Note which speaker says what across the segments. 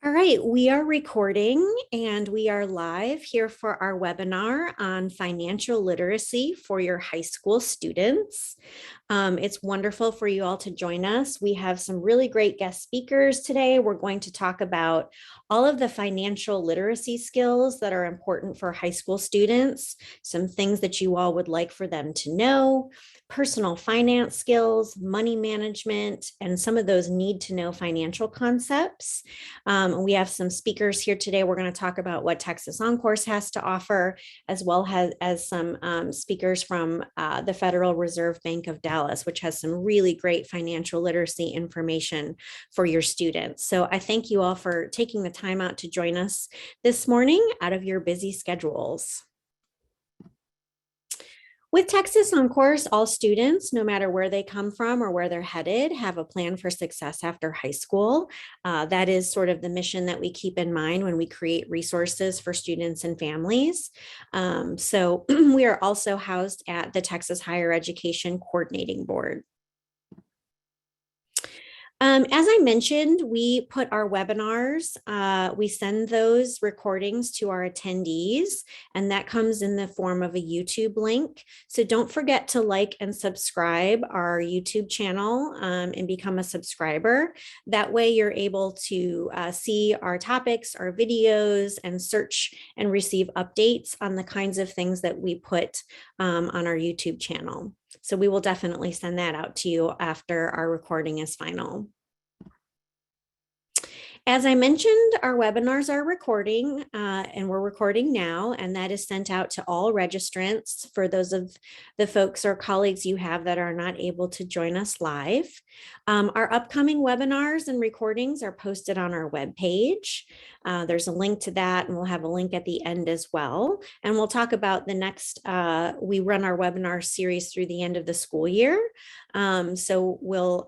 Speaker 1: All right, we are recording and we are live here for our webinar on financial literacy for your high school students. It's wonderful for you all to join us. We have some really great guest speakers today. We're going to talk about all of the financial literacy skills that are important for high school students, some things that you all would like for them to know, personal finance skills, money management, and some of those need to know financial concepts. We have some speakers here today. We're going to talk about what Texas OnCourse has to offer, as well as some speakers from the Federal Reserve Bank of Dallas, which has some really great financial literacy information for your students. So I thank you all for taking the time out to join us this morning out of your busy schedules. With Texas OnCourse, all students, no matter where they come from or where they're headed, have a plan for success after high school. That is sort of the mission that we keep in mind when we create resources for students and families. So we are also housed at the Texas Higher Education Coordinating Board. As I mentioned, we put our webinars, we send those recordings to our attendees, and that comes in the form of a YouTube link. So don't forget to like and subscribe our YouTube channel and become a subscriber. That way you're able to see our topics, our videos, and search and receive updates on the kinds of things that we put on our YouTube channel. So we will definitely send that out to you after our recording is final. As I mentioned, our webinars are recording and we're recording now, and that is sent out to all registrants for those of the folks or colleagues you have that are not able to join us live. Our upcoming webinars and recordings are posted on our webpage. There's a link to that, and we'll have a link at the end as well. And we'll talk about the next, we run our webinar series through the end of the school year. So we'll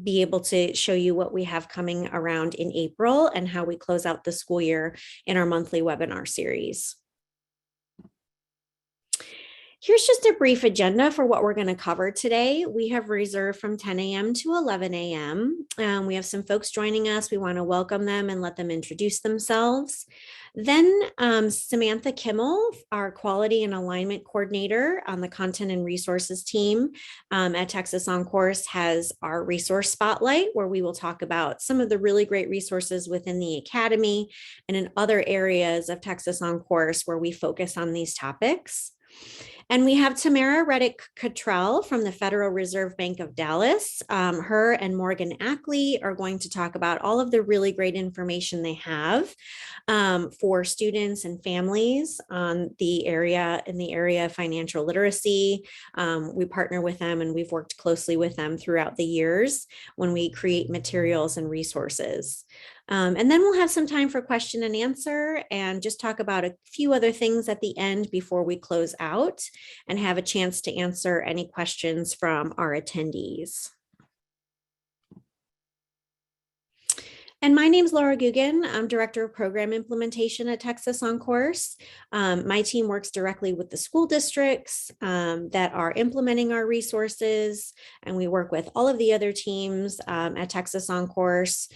Speaker 1: be able to show you what we have coming around in April and how we close out the school year in our monthly webinar series. Here's just a brief agenda for what we're going to cover today. We have reserved from 10 a.m. to 11 a.m. We have some folks joining us. We want to welcome them and let them introduce themselves. Then Samantha Kimmel, our quality and alignment coordinator on the content and resources team at Texas OnCourse, has our resource spotlight, where we will talk about some of the really great resources within the academy and in other areas of Texas OnCourse where we focus on these topics. And we have Tamara Reddick-Cottrell from the Federal Reserve Bank of Dallas. Her and Morgan Ackley are going to talk about all of the really great information they have for students and families on the area of financial literacy. We partner with them and we've worked closely with them throughout the years when we create materials and resources. And then we'll have some time for question and answer and just talk about a few other things at the end before we close out and have a chance to answer any questions from our attendees. And my name is Laura Guggen. I'm Director of Program Implementation at Texas OnCourse. My team works directly with the school districts that are implementing our resources, and we work with all of the other teams at Texas OnCourse.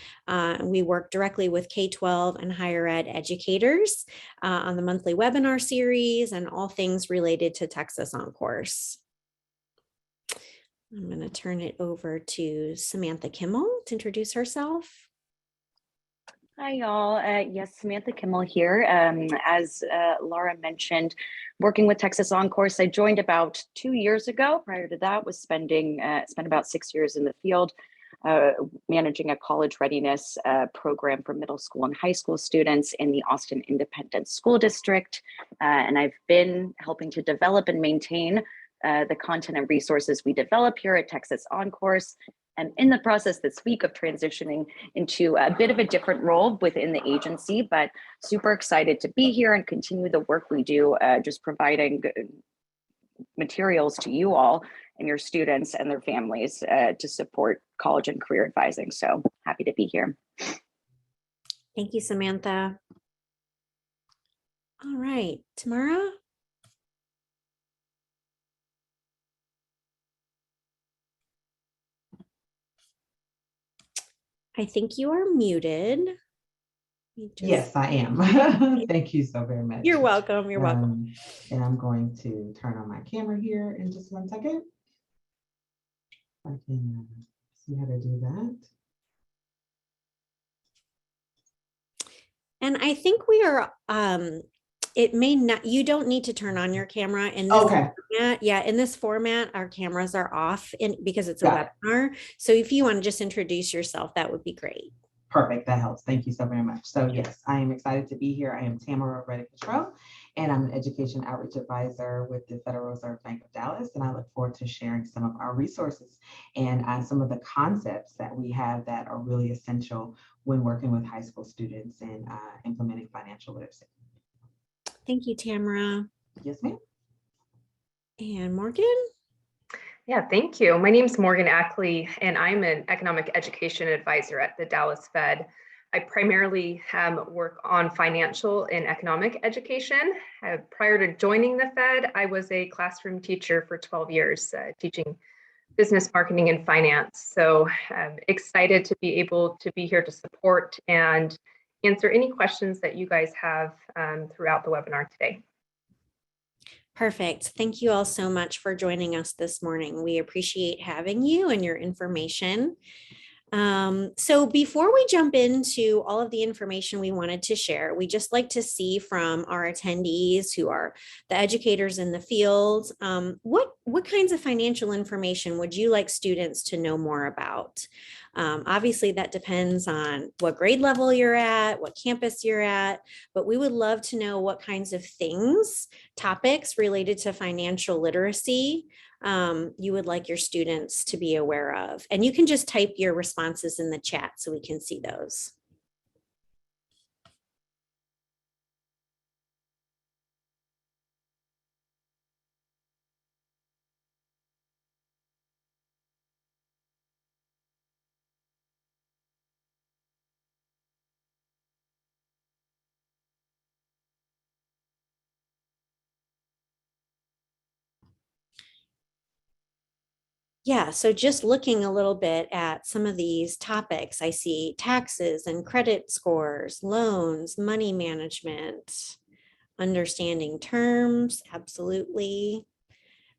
Speaker 1: We work directly with K-12 and higher ed educators on the monthly webinar series and all things related to Texas OnCourse. I'm going to turn it over to Samantha Kimmel to introduce herself.
Speaker 2: Hi, y'all. Yes, Samantha Kimmel here. As Laura mentioned, working with Texas OnCourse, I joined about 2 years ago. Prior to that, was spent about 6 years in the field, managing a college readiness program for middle school and high school students in the Austin Independent School District. And I've been helping to develop and maintain the content and resources we develop here at Texas OnCourse. And in the process this week of transitioning into a bit of a different role within the agency, but super excited to be here and continue the work we do, just providing materials to you all and your students and their families to support college and career advising. So happy to be here.
Speaker 1: Thank you, Samantha. All right, Tamara. I think you are muted.
Speaker 3: Yes, I am. Thank you so very much.
Speaker 1: You're welcome. You're welcome.
Speaker 3: And I'm going to turn on my camera here in just 1 second. I can see how to do that.
Speaker 1: And I think we are, it may not, you don't need to turn on your camera in this format. Yeah, in this format, our cameras are off because it's a webinar. So if you want to just introduce yourself, that would be great.
Speaker 3: Perfect, that helps. Thank you so very much. So yes, I am excited to be here. I am Tamara Reddick-Cottrell, and I'm an education outreach advisor with the Federal Reserve Bank of Dallas. And I look forward to sharing some of our resources and some of the concepts that we have that are really essential when working with high school students and implementing financial literacy.
Speaker 1: Thank you, Tamara.
Speaker 3: Yes, ma'am.
Speaker 1: And Morgan?
Speaker 4: Yeah, thank you. My name is Morgan Ackley, and I'm an economic education advisor at the Dallas Fed. I primarily work on financial and economic education. Prior to joining the Fed, I was a classroom teacher for 12 years, teaching business marketing and finance. So I'm excited to be able to be here to support and answer any questions that you guys have throughout the webinar today.
Speaker 1: Perfect. Thank you all so much for joining us this morning. We appreciate having you and your information. So before we jump into all of the information we wanted to share, we just like to see from our attendees who are the educators in the field, what kinds of financial information would you like students to know more about? Obviously, that depends on what grade level you're at, what campus you're at, but we would love to know what kinds of things, topics related to financial literacy you would like your students to be aware of. And you can just type your responses in the chat so we can see those. Yeah, so just looking a little bit at some of these topics, I see taxes and credit scores, loans, money management, understanding terms, absolutely.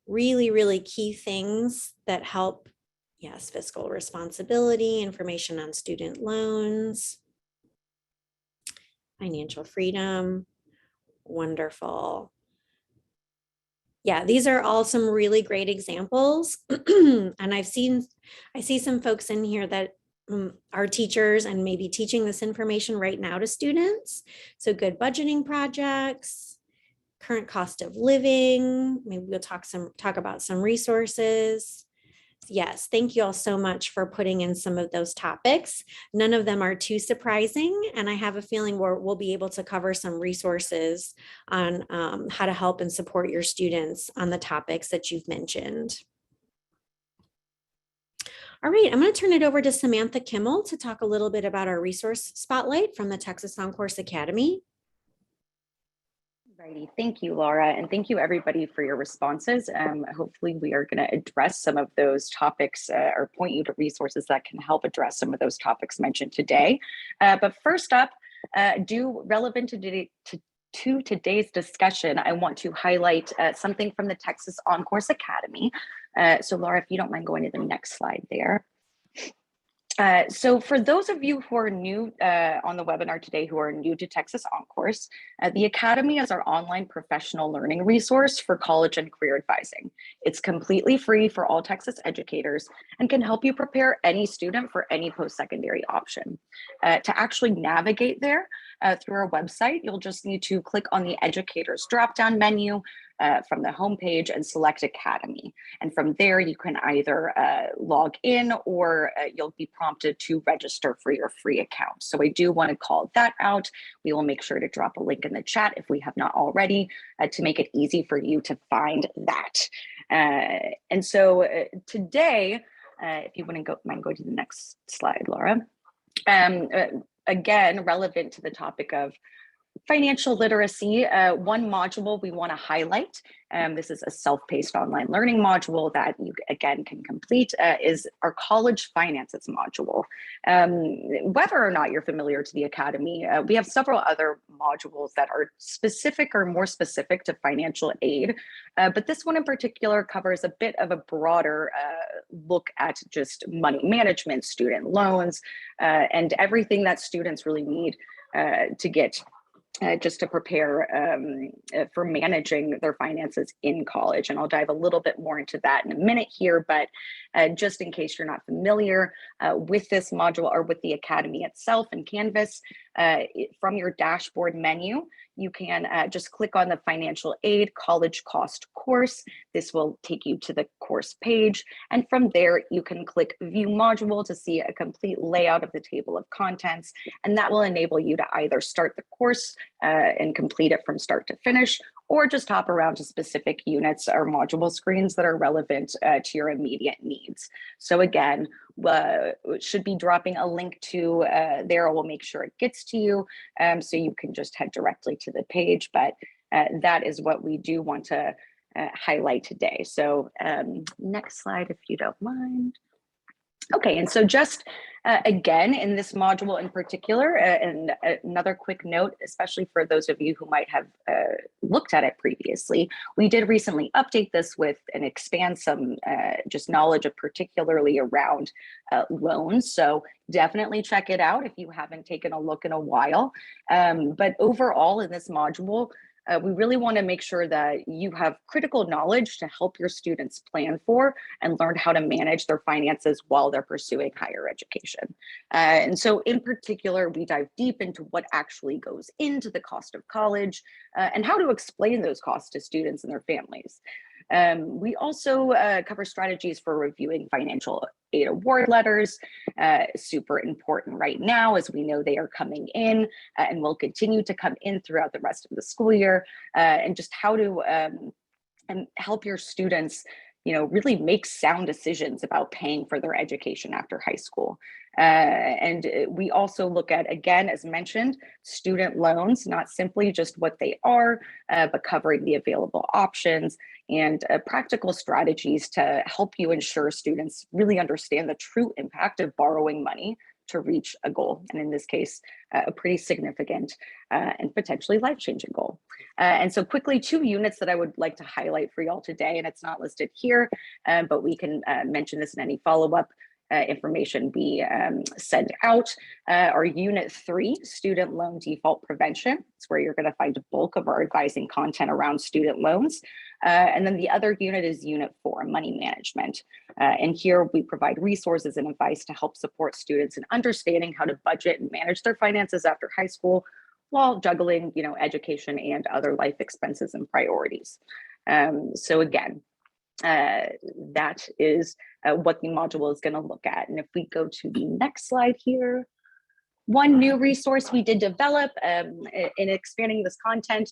Speaker 1: Really, really key things that help, yes, fiscal responsibility, information on student loans, financial freedom, wonderful. Yeah, these are all some really great examples. And I see some folks in here that are teachers and maybe teaching this information right now to students. So good budgeting projects, current cost of living. Maybe we'll talk about some resources. Yes, thank you all so much for putting in some of those topics. None of them are too surprising, and I have a feeling we'll be able to cover some resources on how to help and support your students on the topics that you've mentioned. All right, I'm going to turn it over to Samantha Kimmel to talk a little bit about our resource spotlight from the Texas OnCourse Academy.
Speaker 2: Alrighty, thank you, Laura, and thank you everybody for your responses. Hopefully we are going to address some of those topics or point you to resources that can help address some of those topics mentioned today. But first up, relevant to today's discussion, I want to highlight something from the Texas OnCourse Academy. So Laura, if you don't mind going to the next slide there. So for those of you who are new on the webinar today, who are new to Texas OnCourse, the Academy is our online professional learning resource for college and career advising. It's completely free for all Texas educators and can help you prepare any student for any post-secondary option. To actually navigate there through our website, you'll just need to click on the educators drop-down menu from the homepage and select Academy. And from there, you can either log in or you'll be prompted to register for your free account. So I do want to call that out. We will make sure to drop a link in the chat if we have not already to make it easy for you to find that. And so today, if you want to mind go to the next slide, Laura. Again, relevant to the topic of Financial literacy, one module we want to highlight, this is a self-paced online learning module that you again can complete, is our college finances module. Whether or not you're familiar to the Academy, we have several other modules that are specific or more specific to financial aid, but this one in particular covers a bit of a broader look at just money management, student loans, and everything that students really need to get just to prepare for managing their finances in college. And I'll dive a little bit more into that in a minute here, but just in case you're not familiar with this module or with the Academy itself and Canvas, from your dashboard menu, you can just click on the financial aid college cost course. This will take you to the course page. And from there, you can click view module to see a complete layout of the table of contents. And that will enable you to either start the course and complete it from start to finish, or just hop around to specific units or module screens that are relevant to your immediate needs. So again, should be dropping a link to there. We'll make sure it gets to you so you can just head directly to the page. But that is what we do want to highlight today. So next slide, if you don't mind. Okay, and so just again, in this module in particular, and another quick note, especially for those of you who might have looked at it previously, we did recently update this with and expand some just knowledge of particularly around loans. So definitely check it out if you haven't taken a look in a while. But overall in this module, we really want to make sure that you have critical knowledge to help your students plan for and learn how to manage their finances while they're pursuing higher education. And so in particular, we dive deep into what actually goes into the cost of college and how to explain those costs to students and their families. We also cover strategies for reviewing financial aid award letters, super important right now as we know they are coming in and will continue to come in throughout the rest of the school year, and just how to and help your students really make sound decisions about paying for their education after high school. And we also look at, again, as mentioned, student loans, not simply just what they are, but covering the available options and practical strategies to help you ensure students really understand the true impact of borrowing money to reach a goal. And in this case, a pretty significant and potentially life-changing goal. And so quickly, 2 units that I would like to highlight for y'all today, and it's not listed here, but we can mention this in any follow-up information we send out. Our Unit 3, Student Loan Default Prevention. It's where you're going to find a bulk of our advising content around student loans. And then the other unit is Unit 4, Money Management. And here we provide resources and advice to help support students in understanding how to budget and manage their finances after high school while juggling, education and other life expenses and priorities. So again, that is what the module is going to look at. And if we go to the next slide here, one new resource we did develop in expanding this content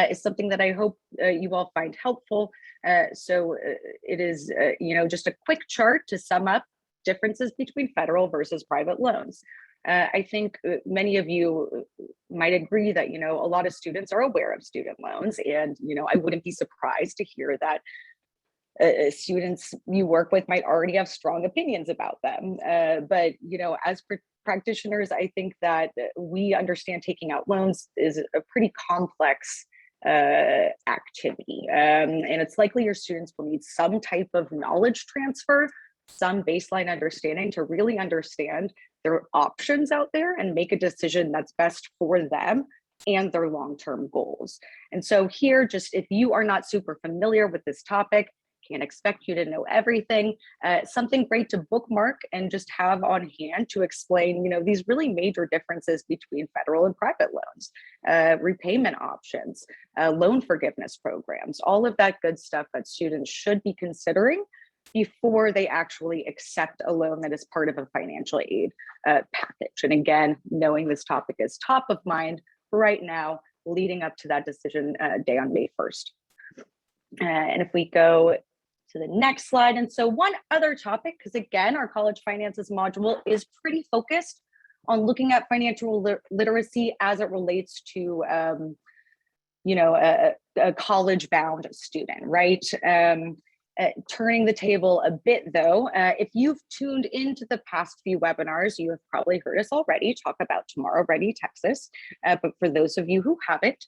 Speaker 2: is something that I hope you all find helpful. So it is, just a quick chart to sum up differences between federal versus private loans. I think many of you might agree that, a lot of students are aware of student loans, and, I wouldn't be surprised to hear that students you work with might already have strong opinions about them. But, as practitioners, I think that we understand taking out loans is a pretty complex activity. And it's likely your students will need some type of knowledge transfer, some baseline understanding to really understand their options out there and make a decision that's best for them and their long-term goals. And so here, just if you are not super familiar with this topic, can't expect you to know everything, something great to bookmark and just have on hand to explain, these really major differences between federal and private loans, repayment options, loan forgiveness programs, all of that good stuff that students should be considering before they actually accept a loan that is part of a financial aid package. And again, knowing this topic is top of mind right now, leading up to that decision day on May 1st. And if we go to the next slide. And so one other topic, because again, our college finances module is pretty focused on looking at financial literacy as it relates to, a college-bound student, right? Turning the table a bit though, if you've tuned into the past few webinars, you have probably heard us already talk about Tomorrow Ready Texas. But for those of you who haven't,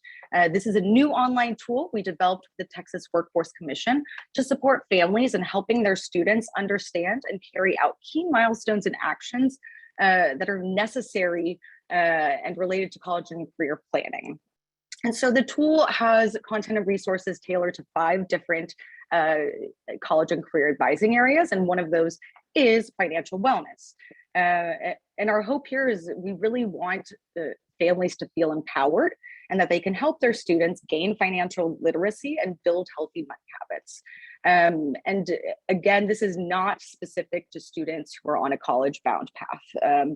Speaker 2: this is a new online tool we developed with the Texas Workforce Commission to support families in helping their students understand and carry out key milestones and actions that are necessary and related to college and career planning. And so the tool has content and resources tailored to 5 different college and career advising areas. And one of those is financial wellness. And our hope here is we really want the families to feel empowered and that they can help their students gain financial literacy and build healthy money habits. And again, this is not specific to students who are on a college-bound path.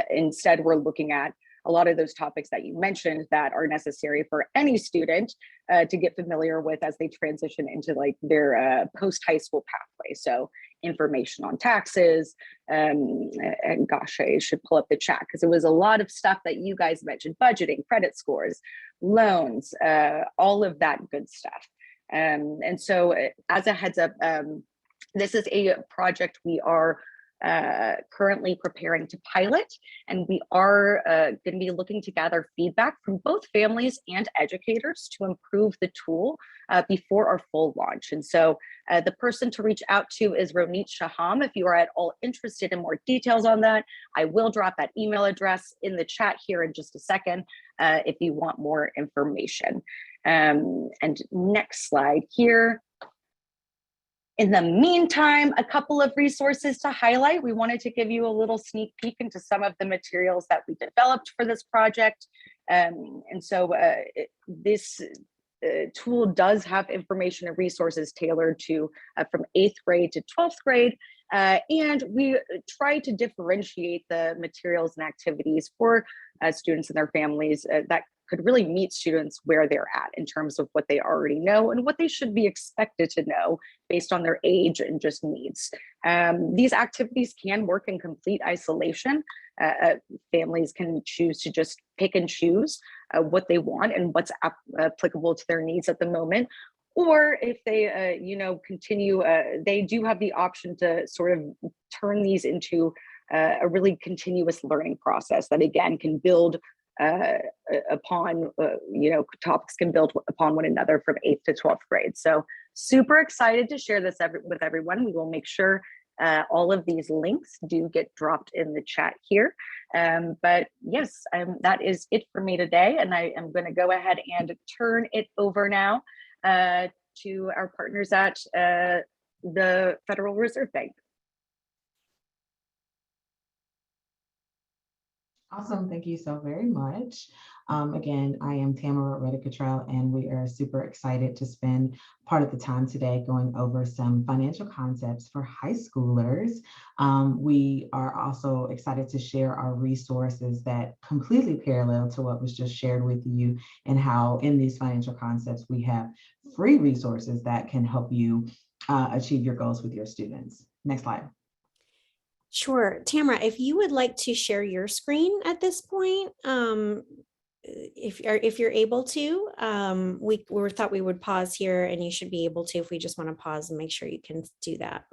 Speaker 2: Instead, we're looking at a lot of those topics that you mentioned that are necessary for any student to get familiar with as they transition into like their post-high school pathway. So information on taxes, and gosh, I should pull up the chat because it was a lot of stuff that you guys mentioned: budgeting, credit scores, loans, all of that good stuff. And so as a heads up, this is a project we are currently preparing to pilot, and we are going to be looking to gather feedback from both families and educators to improve the tool before our full launch. And so the person to reach out to is Ronit Shaham. If you are at all interested in more details on that, I will drop that email address in the chat here in just a second if you want more information. And next slide here. In the meantime, a couple of resources to highlight. We wanted to give you a little sneak peek into some of the materials that we developed for this project. And so this tool does have information and resources tailored to from 8th grade to 12th grade. And we try to differentiate the materials and activities for students and their families that could really meet students where they're at in terms of what they already know and what they should be expected to know based on their age and just needs. These activities can work in complete isolation. Families can choose to just pick and choose what they want and what's applicable to their needs at the moment. Or if they, continue, they do have the option to sort of turn these into a really continuous learning process that again can build upon, topics can build upon one another from 8th to 12th grade. So super excited to share this with everyone. We will make sure all of these links do get dropped in the chat here. But yes, that is it for me today. And I am going to go ahead and turn it over now to our partners at the Federal Reserve Bank.
Speaker 3: Awesome. Thank you so very much. Again, I am Tamara Reddick-Cottrell, and we are super excited to spend part of the time today going over some financial concepts for high schoolers. We are also excited to share our resources that completely parallel to what was just shared with you, and how in these financial concepts, we have free resources that can help you achieve your goals with your students. Next slide.
Speaker 1: Sure. Tamara, if you would like to share your screen at this point, if you're able to, we thought we would pause here, and you should be able to if we just want to pause and make sure you can do that.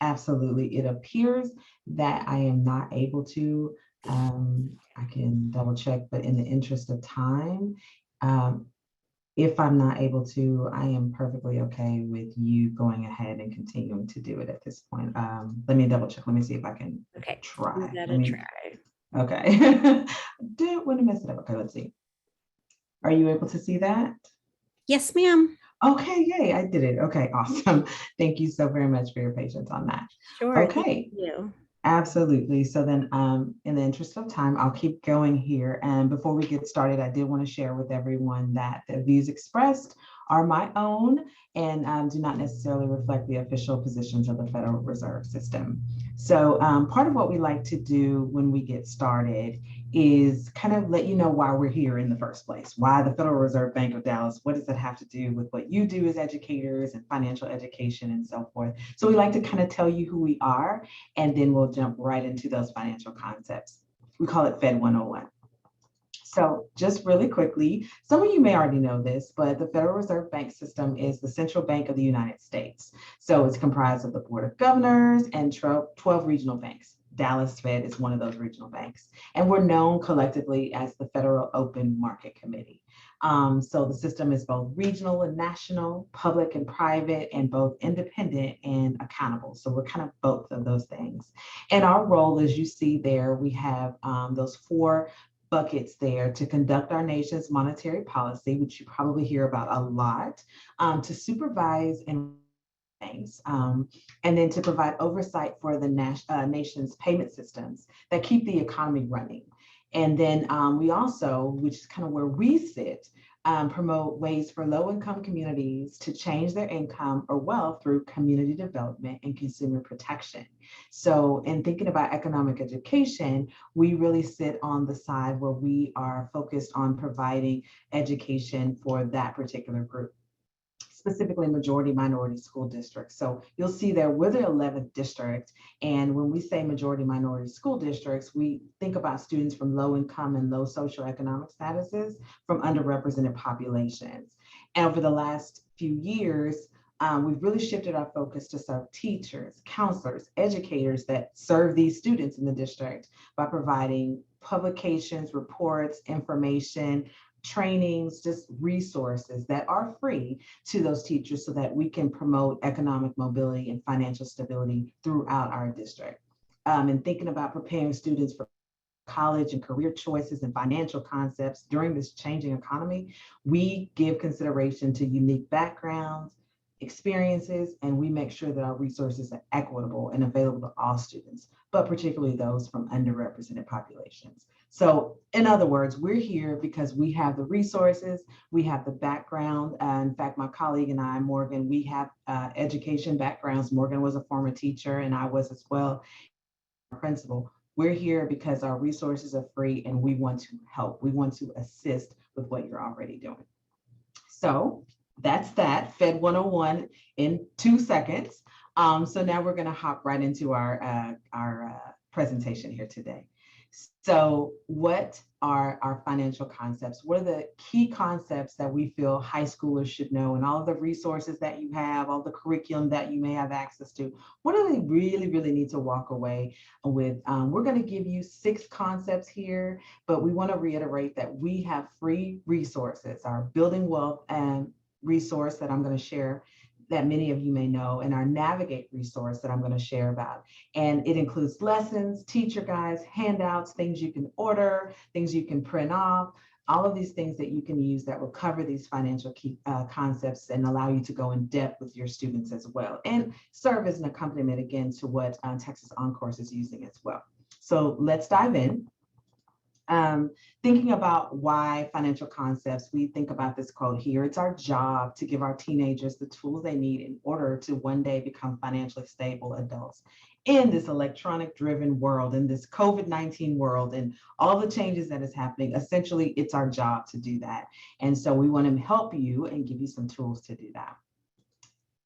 Speaker 3: Absolutely. It appears that I am not able to. I can double check, but in the interest of time, if I'm not able to, I am perfectly okay with you going ahead and continuing to do it at this point. Let me double check. Let me see if I can try. Okay. Didn't want to mess it up. Okay, let's see. Are you able to see that?
Speaker 1: Yes, ma'am.
Speaker 3: Okay, yay, I did it. Okay, awesome. Thank you so very much for your patience on that.
Speaker 1: Sure.
Speaker 3: Okay.
Speaker 1: Thank you.
Speaker 3: Absolutely. So then in the interest of time, I'll keep going here. And before we get started, I did want to share with everyone that the views expressed are my own and do not necessarily reflect the official positions of the Federal Reserve System. So part of what we like to do when we get started is kind of let you know why we're here in the first place. Why the Federal Reserve Bank of Dallas? What does it have to do with what you do as educators and financial education and so forth? So we like to kind of tell you who we are, and then we'll jump right into those financial concepts. We call it Fed 101. So just really quickly, some of you may already know this, but the Federal Reserve Bank System is the central bank of the United States. So it's comprised of the Board of Governors and 12 regional banks. Dallas Fed is one of those regional banks. And we're known collectively as the Federal Open Market Committee. So the system is both regional and national, public and private, and both independent and accountable. So we're kind of both of those things. And our role, as you see there, we have those 4 buckets there to conduct our nation's monetary policy, which you probably hear about a lot, to supervise and things, and then to provide oversight for the nation's payment systems that keep the economy running. And then we also, which is kind of where we sit, promote ways for low-income communities to change their income or wealth through community development and consumer protection. So in thinking about economic education, we really sit on the side where we are focused on providing education for that particular group, specifically majority minority school districts. So you'll see there we're the 11th district. And when we say majority minority school districts, we think about students from low income and low socioeconomic statuses from underrepresented populations. And over the last few years, we've really shifted our focus to serve teachers, counselors, educators that serve these students in the district by providing publications, reports, information, trainings, just resources that are free to those teachers so that we can promote economic mobility and financial stability throughout our district. And thinking about preparing students for college and career choices and financial concepts during this changing economy, we give consideration to unique backgrounds, experiences, and we make sure that our resources are equitable and available to all students, but particularly those from underrepresented populations. So in other words, we're here because we have the resources, we have the background. In fact, my colleague and I, Morgan, we have education backgrounds. Morgan was a former teacher and I was as well, principal. We're here because our resources are free and we want to help. We want to assist with what you're already doing. So that's that, Fed 101 in 2 seconds. So now we're going to hop right into our presentation here today. So what are our financial concepts? What are the key concepts that we feel high schoolers should know, and all of the resources that you have, all the curriculum that you may have access to? What do they really need to walk away with? We're going to give you 6 concepts here, but we want to reiterate that we have free resources, our Building Wealth and resource that I'm going to share that many of you may know, and our Navigate resource that I'm going to share about. And it includes lessons, teacher guides, handouts, things you can order, things you can print off, all of these things that you can use that will cover these financial key concepts and allow you to go in depth with your students as well, and serve as an accompaniment again to what Texas OnCourse is using as well. So let's dive in. Thinking about why financial concepts, we think about this quote here. It's our job to give our teenagers the tools they need in order to one day become financially stable adults in this electronic driven world, in this COVID-19 world, and all the changes that is happening. Essentially, it's our job to do that. And so we want to help you and give you some tools to do that.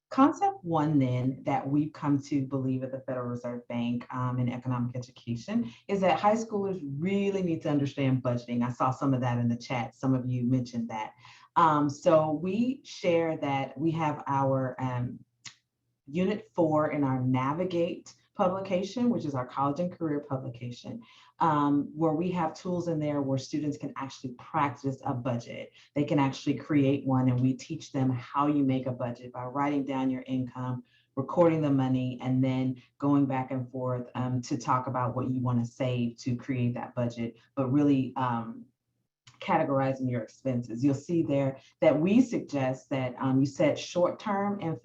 Speaker 3: Concept 1 then that we've come to believe at the Federal Reserve Bank in economic education is that high schoolers really need to understand budgeting. I saw some of that in the chat. Some of you mentioned that. So we share that we have our Unit 4 in our Navigate publication, which is our college and career publication, where we have tools in there where students can actually practice a budget. They can actually create one, and we teach them how you make a budget by writing down your income, recording the money, and then going back and forth to talk about what you want to save to create that budget, but really categorizing your expenses. You'll see there that we suggest that you set short-term and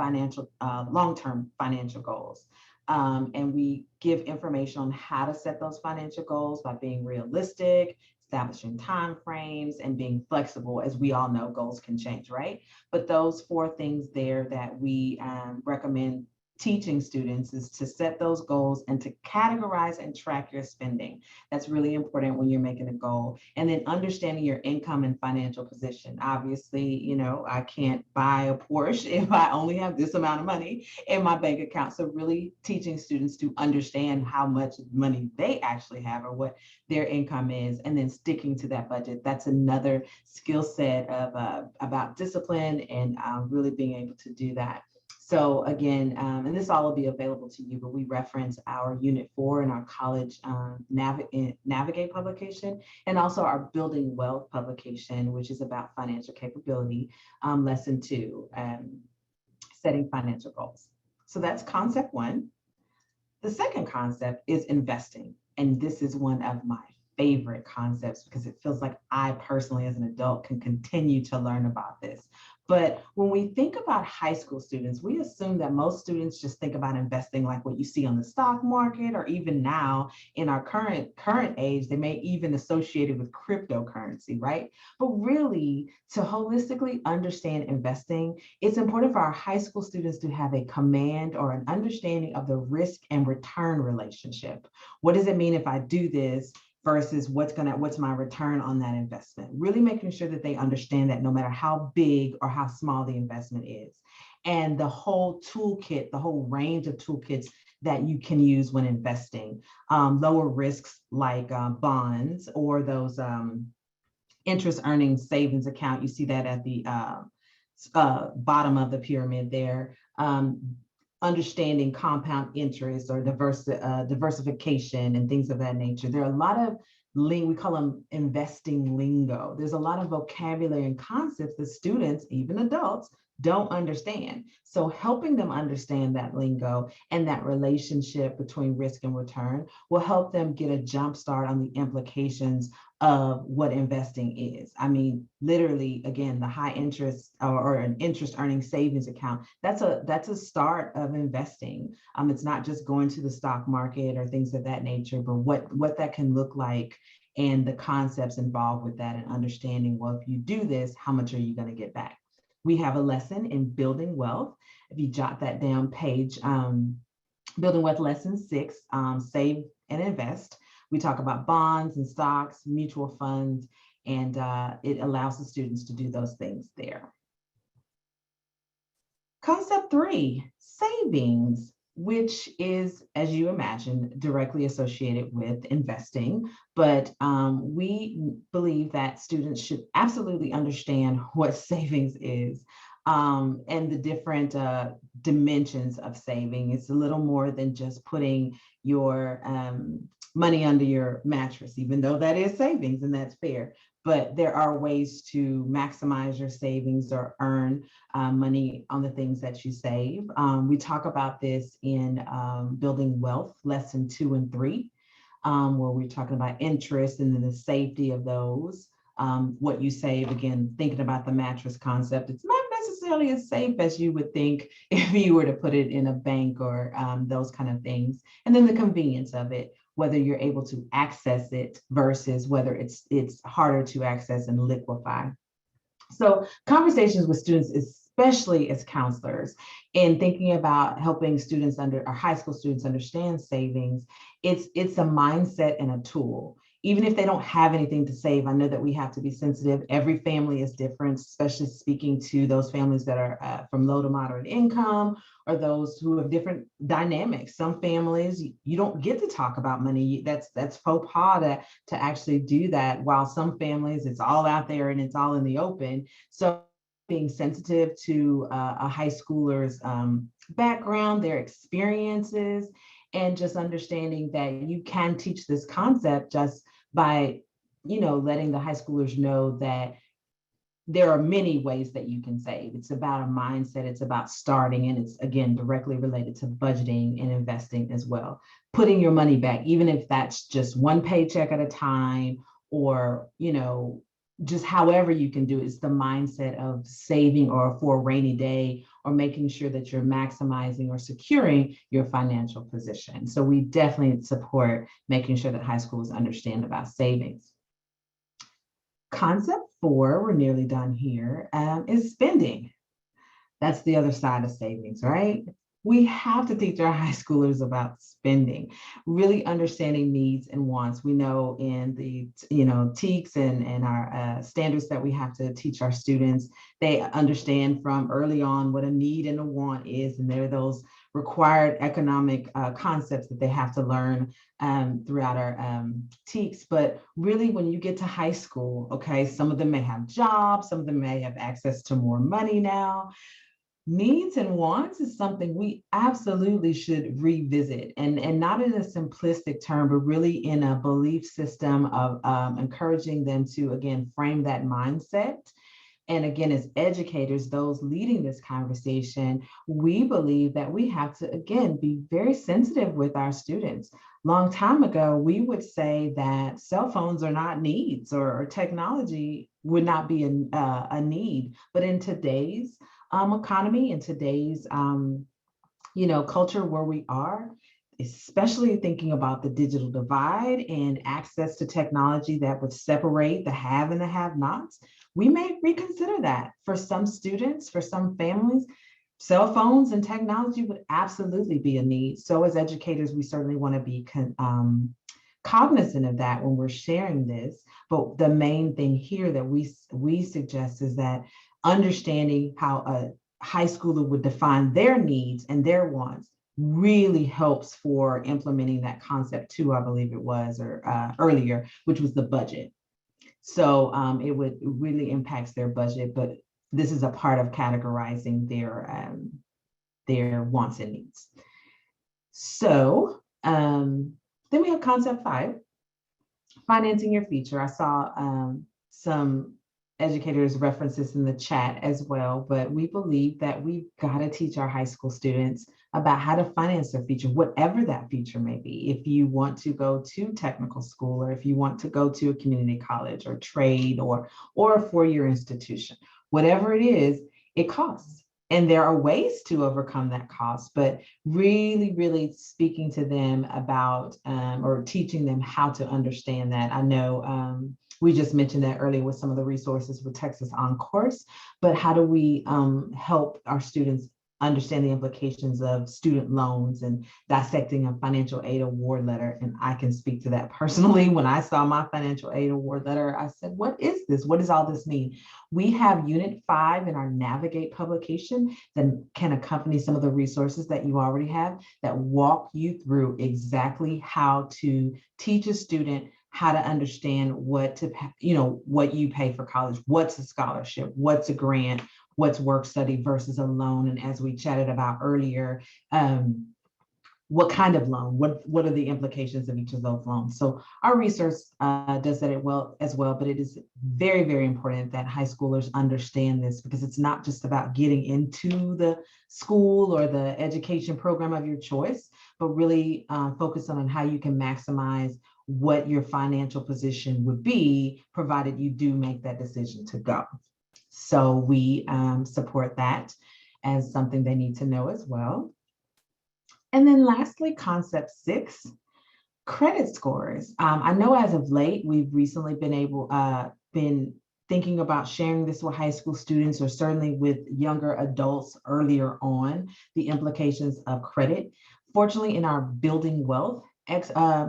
Speaker 3: long-term financial goals. And we give information on how to set those financial goals by being realistic, establishing time frames, and being flexible. As we all know, goals can change, right? But those 4 things there that we recommend teaching students is to set those goals and to categorize and track your spending. That's really important when you're making a goal. And then understanding your income and financial position. Obviously, you know, I can't buy a Porsche if I only have this amount of money in my bank account. So really teaching students to understand how much money they actually have or what their income is, and then sticking to that budget. That's another skill set of about discipline and really being able to do that. So again, and this all will be available to you, but we reference our Unit 4 in our college Navigate publication, and also our Building Wealth publication, which is about financial capability, lesson 2, setting financial goals. So that's concept 1. The second concept is investing. And this is one of my favorite concepts because it feels like I personally, as an adult, can continue to learn about this. But when we think about high school students, we assume that most students just think about investing like what you see on the stock market, or even now in our current age, they may even associate it with cryptocurrency, right? But really, to holistically understand investing, it's important for our high school students to have a command or an understanding of the risk and return relationship. What does it mean if I do this versus what's my return on that investment? Really making sure that they understand that no matter how big or how small the investment is. And the whole toolkit, the whole range of toolkits that you can use when investing. Lower risks like bonds, or those interest earning savings account. You see that at the bottom of the pyramid there. Understanding compound interest or diversification and things of that nature. There are a lot of we call them investing lingo. There's a lot of vocabulary and concepts that students, even adults, don't understand. So helping them understand that lingo and that relationship between risk and return will help them get a jump start on the implications of what investing is. I mean, literally, again, the high interest or an interest earning savings account, that's a start of investing. It's not just going to the stock market or things of that nature, but what that can look like and the concepts involved with that, and understanding, well, if you do this, how much are you going to get back? We have a lesson in Building Wealth. If you jot that down, page Building Wealth lesson 6, Save and Invest. We talk about bonds and stocks, mutual funds, and it allows the students to do those things there. Concept 3, savings, which is, as you imagine, directly associated with investing. But we believe that students should absolutely understand what savings is. And the different dimensions of saving. It's a little more than just putting your money under your mattress, even though that is savings and that's fair. But there are ways to maximize your savings or earn money on the things that you save. We talk about this in Building Wealth, lesson 2 and 3, where we're talking about interest and then the safety of those. What you save, again, thinking about the mattress concept, it's not necessarily as safe as you would think if you were to put it in a bank or those kind of things. And then the convenience of it, whether you're able to access it versus whether it's harder to access and liquefy. So conversations with students, especially as counselors, in thinking about helping students or high school students understand savings, it's a mindset and a tool. Even if they don't have anything to save, I know that we have to be sensitive. Every family is different, especially speaking to those families that are from low to moderate income, or those who have different dynamics. Some families, you don't get to talk about money. That's faux pas to actually do that, while some families, it's all out there and it's all in the open. So being sensitive to a high schooler's background, their experiences, and just understanding that you can teach this concept just by, letting the high schoolers know that there are many ways that you can save. It's about a mindset, it's about starting, and it's, again, directly related to budgeting and investing as well. Putting your money back, even if that's just one paycheck at a time, or, just however you can do it. It's the mindset of saving or for a rainy day, or making sure that you're maximizing or securing your financial position. So we definitely support making sure that high schools understand about savings. Concept 4, we're nearly done here, is spending. That's the other side of savings, right? we have to teach our high schoolers about spending, really understanding needs and wants. We know in the, TEKS and our standards that we have to teach our students, they understand from early on what a need and a want is. And there are those required economic concepts that they have to learn throughout our TEKS. But really, when you get to high school, okay, some of them may have jobs, some of them may have access to more money now. Needs and wants is something we absolutely should revisit, and not in a simplistic term, but really in a belief system of encouraging them to, again, frame that mindset. And again, as educators, those leading this conversation, we believe that we have to, again, be very sensitive with our students. Long time ago, we would say that cell phones are not needs, or technology would not be a need. But in today's economy, in today's culture where we are, especially thinking about the digital divide and access to technology that would separate the have and the have-nots, we may reconsider that. For some students, for some families, cell phones and technology would absolutely be a need. So as educators, we certainly want to be cognizant of that when we're sharing this. But the main thing here that we suggest is that understanding how a high schooler would define their needs and their wants really helps for implementing that concept too, I believe it was, or earlier, which was the budget. So it really impacts their budget, but this is a part of categorizing their wants and needs. So then we have concept 5, financing your future. I saw some educators reference this in the chat as well, but we believe that we've got to teach our high school students about how to finance their future, whatever that future may be. If you want to go to technical school, or if you want to go to a community college or trade or a four-year institution, whatever it is, it costs. And there are ways to overcome that cost, but really, really speaking to them about or teaching them how to understand that. I know we just mentioned that earlier with some of the resources with Texas OnCourse, but how do we help our students understand the implications of student loans and dissecting a financial aid award letter? And I can speak to that personally. When I saw my financial aid award letter, I said, what is this? What does all this mean? We have Unit 5 in our Navigate publication that can accompany some of the resources that you already have that walk you through exactly how to teach a student how to understand what you pay for college, what's a scholarship, what's a grant, what's work study versus a loan. And as we chatted about earlier, what kind of loan, what are the implications of each of those loans? So our research does that as well, but it is very, very important that high schoolers understand this, because it's not just about getting into the school or the education program of your choice, but really focus on how you can maximize what your financial position would be, provided you do make that decision to go. So we support that as something they need to know as well. And then lastly, concept 6, credit scores. I know as of late, we've recently been thinking about sharing this with high school students, or certainly with younger adults earlier on, the implications of credit. Fortunately, in our Building Wealth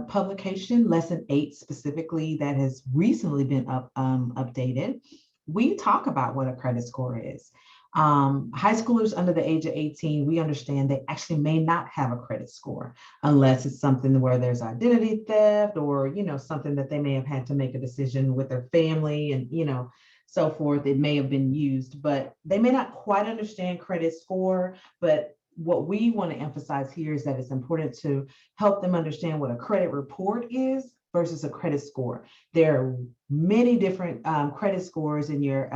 Speaker 3: publication, lesson 8 specifically, that has recently been updated, we talk about what a credit score is. High schoolers under the age of 18, we understand they actually may not have a credit score unless it's something where there's identity theft, or something that they may have had to make a decision with their family and so forth. It may have been used, but they may not quite understand credit score. But what we want to emphasize here is that it's important to help them understand what a credit report is versus a credit score. There are many different credit scores in your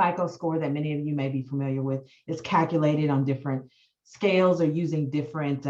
Speaker 3: FICO score that many of you may be familiar with. Is calculated on different scales or using different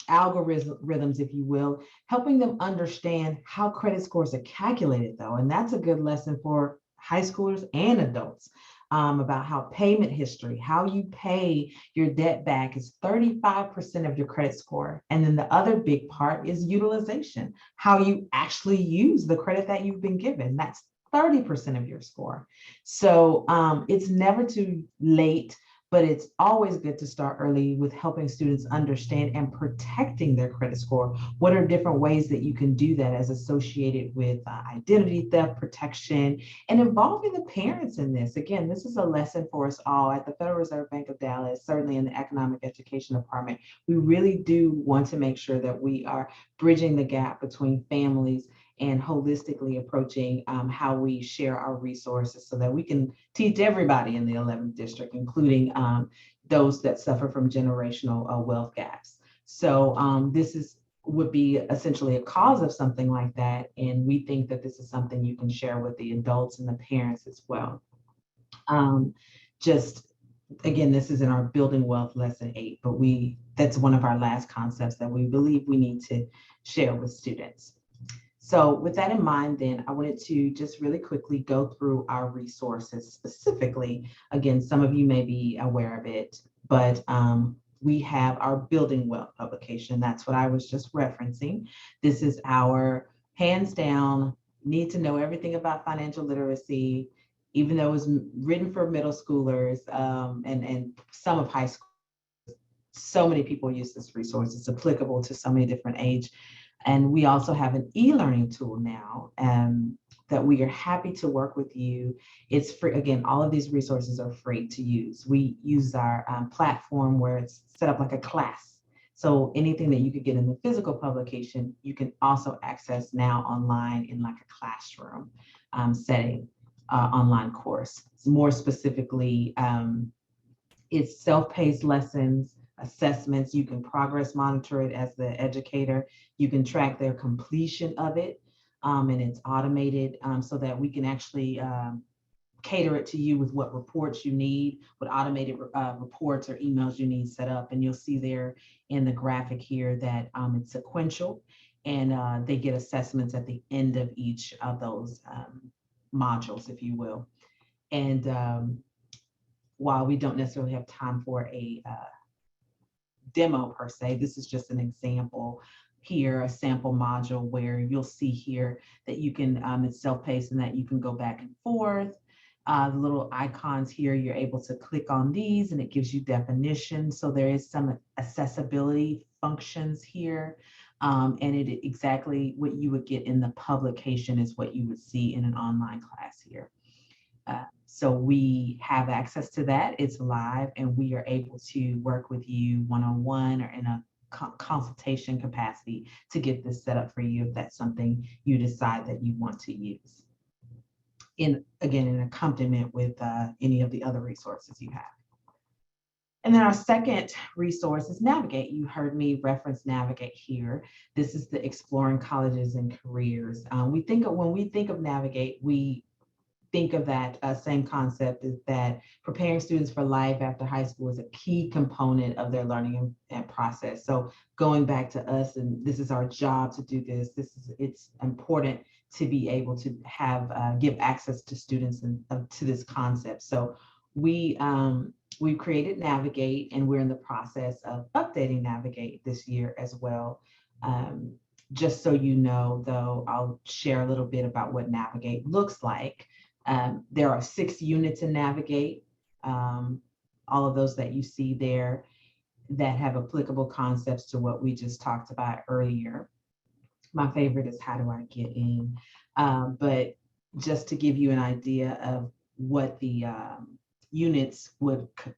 Speaker 3: algorithms, if you will, helping them understand how credit scores are calculated though. And that's a good lesson for high schoolers and adults. About how payment history, how you pay your debt back, is 35% of your credit score. And then the other big part is utilization, how you actually use the credit that you've been given. That's 30% of your score. So it's never too late but it's always good to start early with helping students understand and protecting their credit score. What are different ways that you can do that as associated with identity theft protection and involving the parents in this? Again, this is a lesson for us all at the Federal Reserve Bank of Dallas, certainly in the Economic Education Department. We really do want to make sure that we are bridging the gap between families and holistically approaching how we share our resources so that we can teach everybody in the 11th district, including those that suffer from generational wealth gaps. So this would be essentially a cause of something like that. And we think that this is something you can share with the adults and the parents as well. Just again, this is in our Building Wealth Lesson 8, but that's one of our last concepts that we believe we need to share with students. So with that in mind, then I wanted to just really quickly go through our resources specifically. Again, some of you may be aware of it, but we have our Building Wealth publication. That's what I was just referencing. This is our hands down, need to know everything about financial literacy, even though it was written for middle schoolers and some of high school. So many people use this resource. It's applicable to so many different age. And we also have an e-learning tool now that we are happy to work with you. It's free. Again, all of these resources are free to use. We use our platform where it's set up like a class. So anything that you could get in the physical publication, you can also access now online in like a classroom setting, online course. More specifically, it's self-paced lessons, assessments. You can progress monitor it as the educator. You can track their completion of it, and it's automated so that we can actually cater it to you with what reports you need, what automated reports or emails you need set up. And you'll see there in the graphic here that it's sequential, and they get assessments at the end of each of those modules, if you will. And while we don't necessarily have time for a demo per se, this is just an example here, a sample module where you'll see here that you can, it's self-paced and that you can go back and forth. The little icons here, you're able to click on these and it gives you definitions. So there is some accessibility functions here. And it exactly what you would get in the publication is what you would see in an online class here. So we have access to that. It's live and we are able to work with you one-on-one or in a consultation capacity to get this set up for you if that's something you decide that you want to use. Again, in accompaniment with any of the other resources you have. And then our second resource is Navigate. You heard me reference Navigate here. This is the Exploring Colleges and Careers. When we think of Navigate, we think of that same concept, is that preparing students for life after high school is a key component of their learning and process. So going back to us, and this is our job to do this, it's important to be able to have give access to students and to this concept. So we created Navigate, and we're in the process of updating Navigate this year as well. Just so you know, though, I'll share a little bit about what Navigate looks like. There are 6 units in Navigate, all of those that you see there that have applicable concepts to what we just talked about earlier. My favorite is How Do I Get In? But just to give you an idea of what the units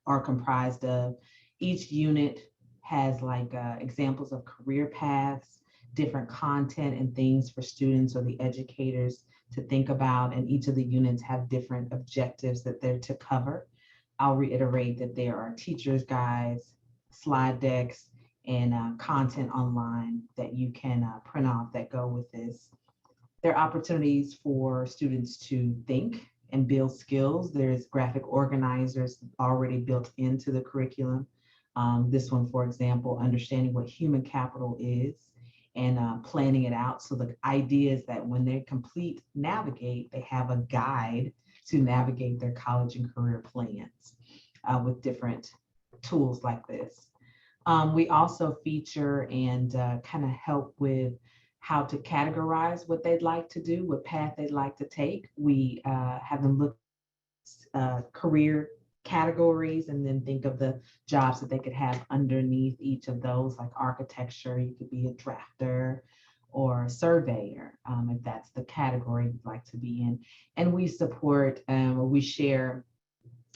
Speaker 3: are comprised of, each unit has like examples of career paths, different content and things for students or the educators to think about, and each of the units have different objectives that they're to cover. I'll reiterate that there are teachers' guides, slide decks, and content online that you can print off that go with this. There are opportunities for students to think and build skills. There's graphic organizers already built into the curriculum. This one, for example, understanding what human capital is, and planning it out. So the idea is that when they complete Navigate, they have a guide to navigate their college and career plans with different tools like this. We also feature and kind of help with how to categorize what they'd like to do, what path they'd like to take. We have them look at career categories and then think of the jobs that they could have underneath each of those, like architecture, you could be a drafter or surveyor, if that's the category you'd like to be in. And we support, we share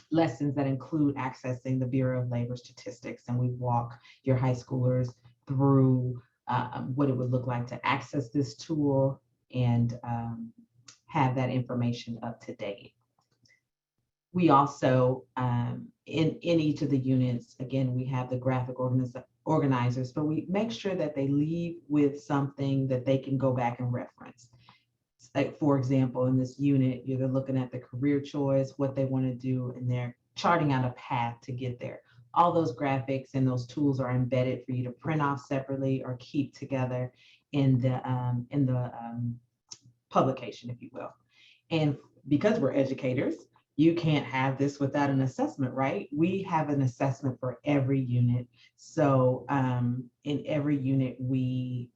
Speaker 3: lessons that include accessing the Bureau of Labor Statistics, and we walk your high schoolers through what it would look like to access this tool and have that information up to date. We also, in each of the units, again, we have the graphic organizers, but we make sure that they leave with something that they can go back and reference. Like, for example, in this unit, they're looking at the career choice, what they want to do, and they're charting out a path to get there. All those graphics and those tools are embedded for you to print off separately or keep together in the publication, if you will. And because we're educators, you can't have this without an assessment, right? We have an assessment for every unit. So in every unit, we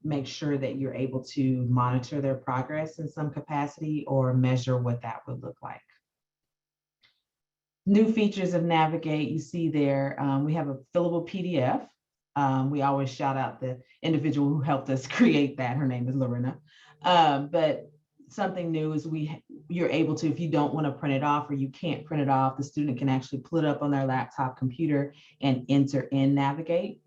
Speaker 3: make sure that you're able to monitor their progress in some capacity or measure what that would look like. New features of Navigate, you see there, we have a fillable PDF. We always shout out the individual who helped us create that. Her name is Lorena. But something new is you're able to, if you don't want to print it off or you can't print it off, the student can actually pull it up on their laptop computer and enter in Navigate.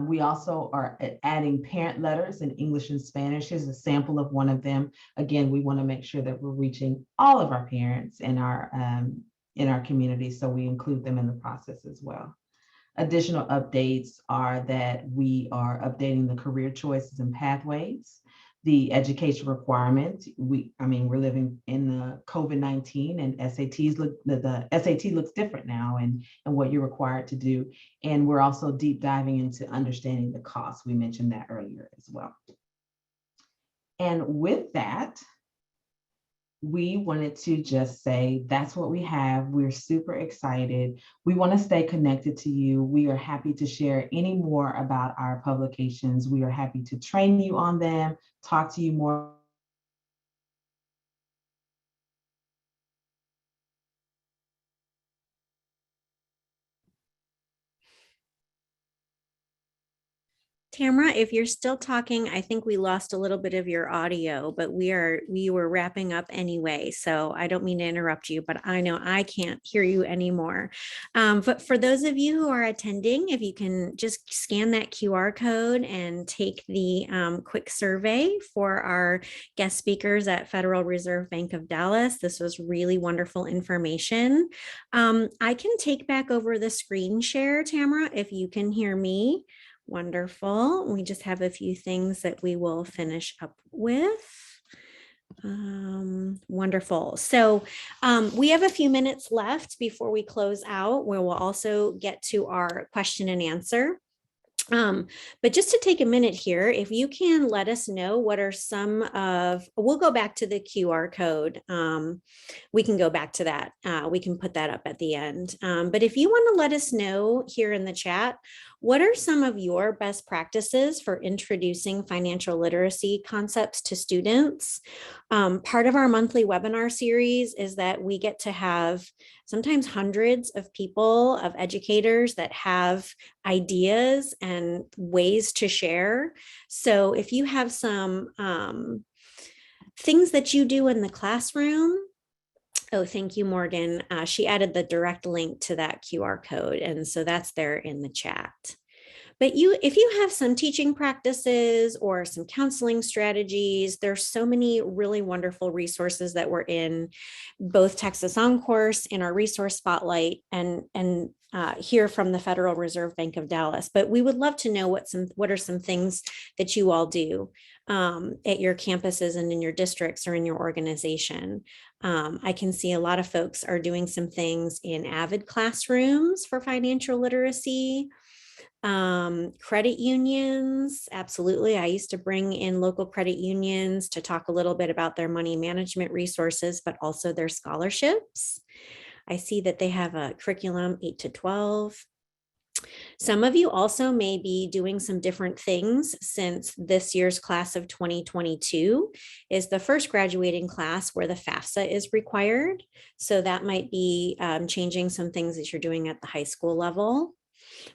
Speaker 3: We also are adding parent letters in English and Spanish. Here's a sample of one of them. Again, we want to make sure that we're reaching all of our parents in our community, so we include them in the process as well. Additional updates are that we are updating the career choices and pathways, the education requirements. We're living in the COVID-19 and SATs look, the SAT looks different now and what you're required to do. And we're also deep diving into understanding the costs. We mentioned that earlier as well. And with that, we wanted to just say that's what we have. We're super excited. We want to stay connected to you. We are happy to share any more about our publications. We are happy to train you on them, talk to you more.
Speaker 1: Tamara, if you're still talking, I think we lost a little bit of your audio, but we were wrapping up anyway. So I don't mean to interrupt you, but I know I can't hear you anymore. But for those of you who are attending, if you can just scan that QR code and take the quick survey for our guest speakers at Federal Reserve Bank of Dallas. This was really wonderful information. I can take back over the screen share, Tamara, if you can hear me. Wonderful. We just have a few things that we will finish up with. Wonderful. So we have a few minutes left before we close out, where we'll also get to our question and answer. But just to take a minute here, if you can let us know what are some of, we'll go back to the QR code. We can go back to that. We can put that up at the end. But if you want to let us know here in the chat, what are some of your best practices for introducing financial literacy concepts to students? Part of our monthly webinar series is that we get to have sometimes hundreds of people, of educators that have ideas and ways to share. So if you have some things that you do in the classroom, oh, thank you, Morgan. She added the direct link to that QR code. And so that's there in the chat. But if you have some teaching practices or some counseling strategies, there's so many really wonderful resources that we're in both Texas OnCourse in our resource spotlight and hear from the Federal Reserve Bank of Dallas. But we would love to know what are some things that you all do at your campuses and in your districts or in your organization. I can see a lot of folks are doing some things in Avid classrooms for financial literacy. Credit unions, absolutely. I used to bring in local credit unions to talk a little bit about their money management resources, but also their scholarships. I see that they have a curriculum 8 to 12. Some of you also may be doing some different things since this year's class of 2022 is the first graduating class where the FAFSA is required. So that might be changing some things that you're doing at the high school level.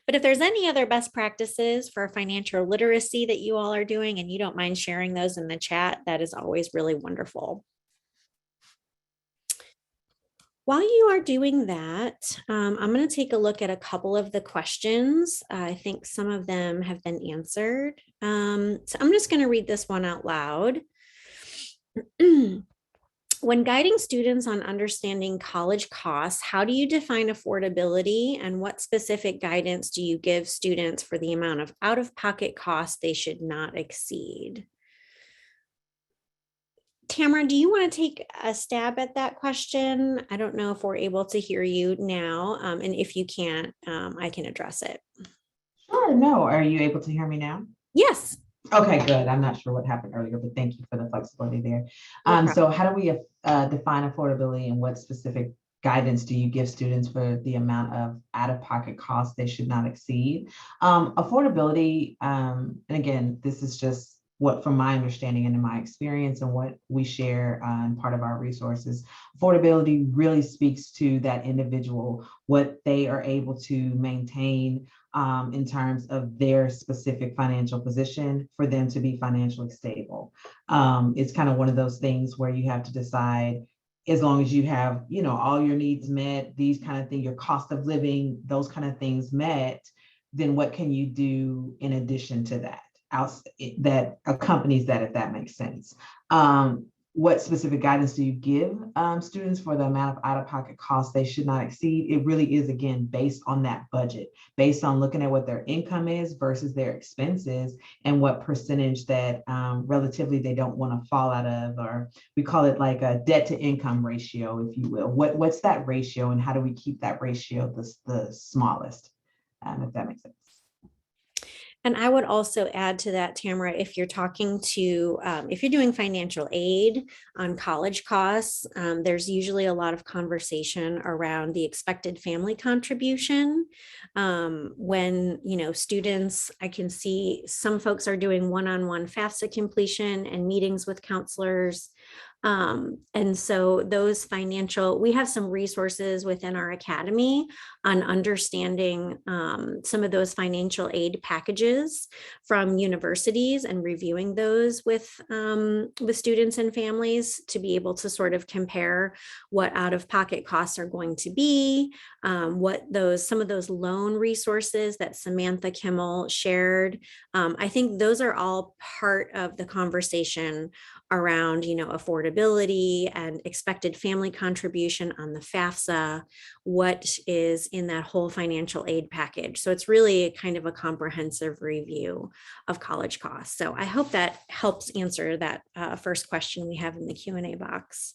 Speaker 1: But if there's any other best practices for financial literacy that you all are doing and you don't mind sharing those in the chat, that is always really wonderful. While you are doing that, I'm going to take a look at a couple of the questions. I think some of them have been answered. So I'm just going to read this one out loud. When guiding students on understanding college costs, how do you define affordability and what specific guidance do you give students for the amount of out-of-pocket costs they should not exceed? Tamara, do you want to take a stab at that question? I don't know if we're able to hear you now, and if you can't, I can address it.
Speaker 3: Sure, no. Are you able to hear me now?
Speaker 1: Yes.
Speaker 3: Okay, good. I'm not sure what happened earlier, but thank you for the flexibility there. So how do we define affordability and what specific guidance do you give students for the amount of out-of-pocket costs they should not exceed? Affordability, and again, this is just what from my understanding and in my experience and what we share in part of our resources, affordability really speaks to that individual, what they are able to maintain in terms of their specific financial position for them to be financially stable. It's kind of one of those things where you have to decide, as long as you have, you know, all your needs met, these kind of things, your cost of living, those kind of things met, then what can you do in addition to that? That accompanies that, if that makes sense. What specific guidance do you give students for the amount of out-of-pocket costs they should not exceed? It really is, again, based on that budget, based on looking at what their income is versus their expenses and what percentage that relatively they don't want to fall out of, or we call it like a debt to income ratio, if you will. What's that ratio and how do we keep that ratio the smallest, if that makes sense?
Speaker 1: And I would also add to that, Tamara, if you're talking to, if you're doing financial aid on college costs, there's usually a lot of conversation around the expected family contribution. When, you know, students, I can see some folks are doing one-on-one FAFSA completion and meetings with counselors. And so those financial, we have some resources within our academy on understanding some of those financial aid packages from universities and reviewing those with students and families to be able to sort of compare what out-of-pocket costs are going to be, what some of those loan resources that Samantha Kimmel shared. I think those are all part of the conversation around, you know, affordability and expected family contribution on the FAFSA, what is in that whole financial aid package. So it's really kind of a comprehensive review of college costs. So I hope that helps answer that first question we have in the Q&A box.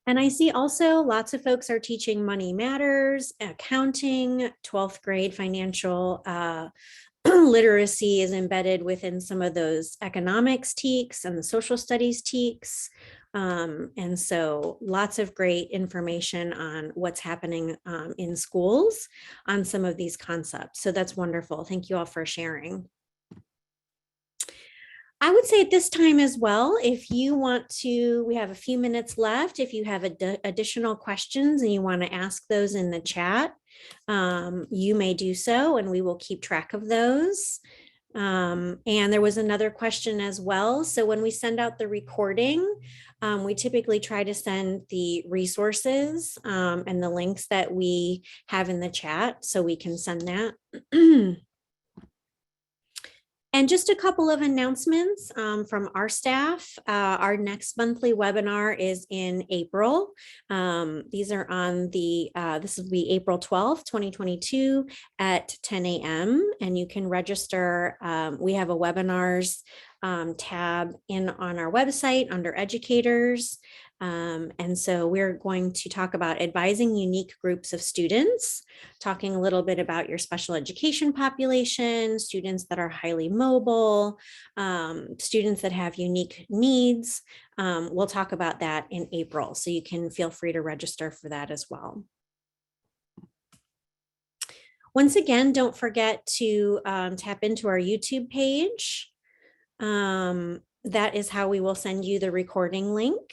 Speaker 1: And I see also lots of folks are teaching Money Matters, accounting, 12th grade financial literacy is embedded within some of those economics TEKS and the social studies TEKS. And so lots of great information on what's happening in schools on some of these concepts. So that's wonderful. Thank you all for sharing. I would say at this time as well, if you want to, we have a few minutes left. If you have additional questions and you want to ask those in the chat, you may do so, and we will keep track of those. And there was another question as well. So when we send out the recording, we typically try to send the resources and the links that we have in the chat so we can send that. And just a couple of announcements from our staff. Our next monthly webinar is in April. These are on the, this will be April 12th, 2022 at 10 a.m. And you can register. We have a webinars tab on our website under educators. And so we're going to talk about advising unique groups of students, talking a little bit about your special education population, students that are highly mobile, students that have unique needs. We'll talk about that in April, so you can feel free to register for that as well. Once again, don't forget to tap into our YouTube page. That is how we will send you the recording link.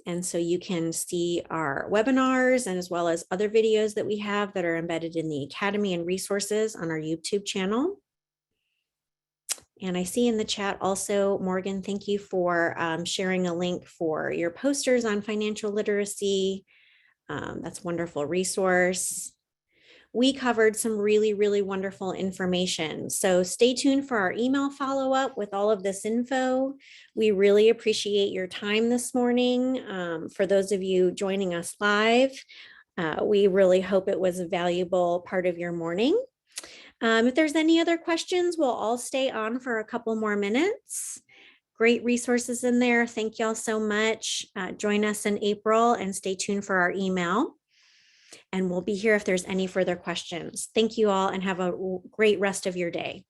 Speaker 1: And so you can see our webinars and as well as other videos that we have that are embedded in the Academy and resources on our YouTube channel. And I see in the chat also, Morgan, thank you for sharing a link for your posters on financial literacy. That's a wonderful resource. We covered some really, really wonderful information. So stay tuned for our email follow-up with all of this info. We really appreciate your time this morning. For those of you joining us live, we really hope it was a valuable part of your morning. If there's any other questions, we'll all stay on for a couple more minutes. Great resources in there. Thank y'all so much. Join us in April and stay tuned for our email. And we'll be here if there's any further questions. Thank you all and have a great rest of your day.